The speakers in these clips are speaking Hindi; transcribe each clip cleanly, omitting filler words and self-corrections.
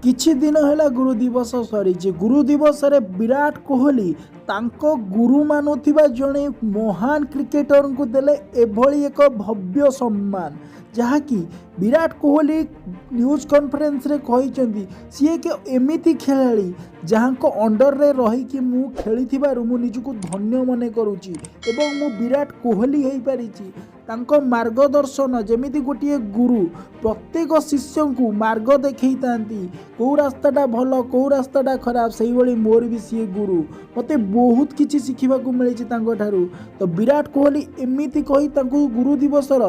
किछि दिन है गुरु दिवस सरी गुरु दिवस रे विराट कोहली तांको गुरु मानुथिबा जणे महान क्रिकेटर को देले एभली एक भव्य सम्मान जहाँकि विराट कोहली न्यूज कॉन्फ्रेंस रे कहिसेंती सी एक एमिति खेलाड़ी जहाँ को अंडर रे रही कि मु खेलिथिबारु मु निजको धन्य मने करूची एवं मु विराट कोहली हेई पारिची तांको मार्गदर्शन जमिति गोटे गुरु प्रत्येक शिष्य को मार्ग देखई तांती कौ रास्ताटा भल कौ रास्ताटा खराब से भाई मोर भी सी गुरु मते बहुत किछि शिखिबा को मिली तांको ठारू। तो विराट कोहली एमिति कही तांको गुरु दिवसर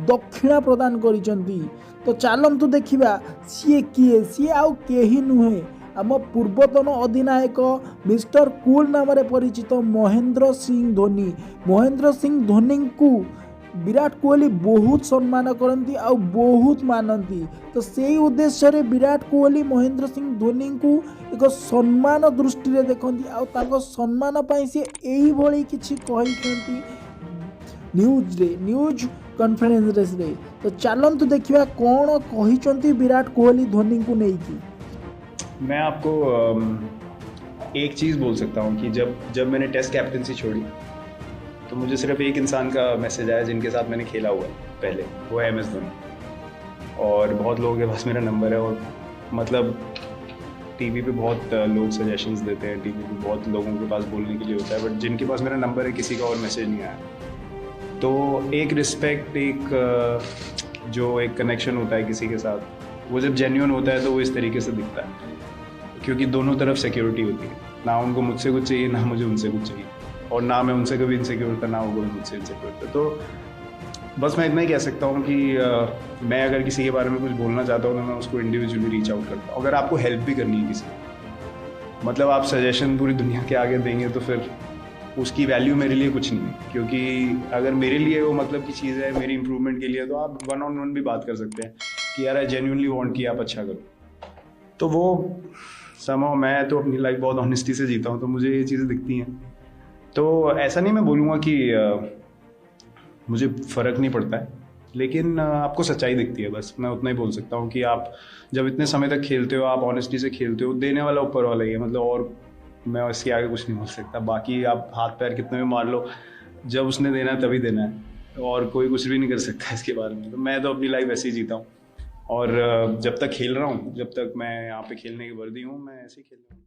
दक्षिणा प्रदान करिसंती। तो चलंतु देखिबा सी किए सी आउ केही नुहे आम पूर्वतन अधिनायक मिस्टर कूल नाम परिचित महेंद्र सिंह धोनी। महेंद्र सिंह धोनी को विराट कोहली बहुत सम्मान करती आ बहुत मानती। तो से उद्देश्य रे विराट कोहली महेंद्र सिंह धोनी को एक सम्मान दृष्टि रे देखती आ सम्मान पाई से यही भली किछि कहिसंती न्यूज कॉन्फ्रेंस रे। तो चलंतु देखिबा कोन कहिसंती विराट कोहली धोनी को नेकी। मैं आपको एक चीज़ बोल सकता हूँ कि जब मैंने टेस्ट कैप्टनसी छोड़ी तो मुझे सिर्फ एक इंसान का मैसेज आया जिनके साथ मैंने खेला हुआ है पहले, वो है MS धोनी। और बहुत लोगों के पास मेरा नंबर है और मतलब टीवी पे बहुत लोग सजेशंस देते हैं, टीवी पे बहुत लोगों के पास बोलने के लिए होता है, बट जिनके पास मेरा नंबर है किसी का और मैसेज नहीं आया। तो एक रिस्पेक्ट, एक जो एक कनेक्शन होता है किसी के साथ, वो जब जेन्युइन होता है तो वो इस तरीके से दिखता है, क्योंकि दोनों तरफ सिक्योरिटी होती है। ना उनको मुझसे कुछ चाहिए, ना मुझे उनसे कुछ चाहिए, और ना मैं उनसे कभी इनसिक्योर था, ना वो मुझसे इनसिक्योर था। तो बस मैं इतना ही कह सकता हूँ कि मैं अगर किसी के बारे में कुछ बोलना चाहता हूँ तो मैं उसको इंडिविजुअली रीच आउट करता हूँ। अगर आपको हेल्प भी करनी है किसी, मतलब आप सजेशन पूरी दुनिया के आगे देंगे तो फिर उसकी वैल्यू मेरे लिए कुछ नहीं है, क्योंकि अगर मेरे लिए वो मतलब की चीज़ है मेरी इंप्रूवमेंट के लिए, तो आप 1-on-1 भी बात कर सकते हैं कि यार आई जेन्युइनली वांट कि आप अच्छा करो। तो वो समहाउ मैं तो अपनी लाइफ बहुत ऑनेस्टी से जीता हूँ, तो मुझे ये चीज़ें दिखती हैं। तो ऐसा नहीं मैं बोलूँगा कि मुझे फ़र्क नहीं पड़ता है, लेकिन आपको सच्चाई दिखती है, बस मैं उतना ही बोल सकता हूँ कि आप जब इतने समय तक खेलते हो, आप ऑनेस्टी से खेलते हो, देने वाला ऊपर वाला ही है, मतलब और मैं इसके आगे कुछ नहीं बोल सकता। बाकी आप हाथ पैर कितने भी मार लो, जब उसने देना है तभी देना है, और कोई कुछ भी नहीं कर सकता इसके बारे में। तो मैं तो अपनी लाइफ ऐसे ही जीता हूँ, और जब तक खेल रहा हूँ, जब तक मैं यहाँ पे खेलने की वर्दी हूँ, मैं ऐसे ही खेल रहा हूँ।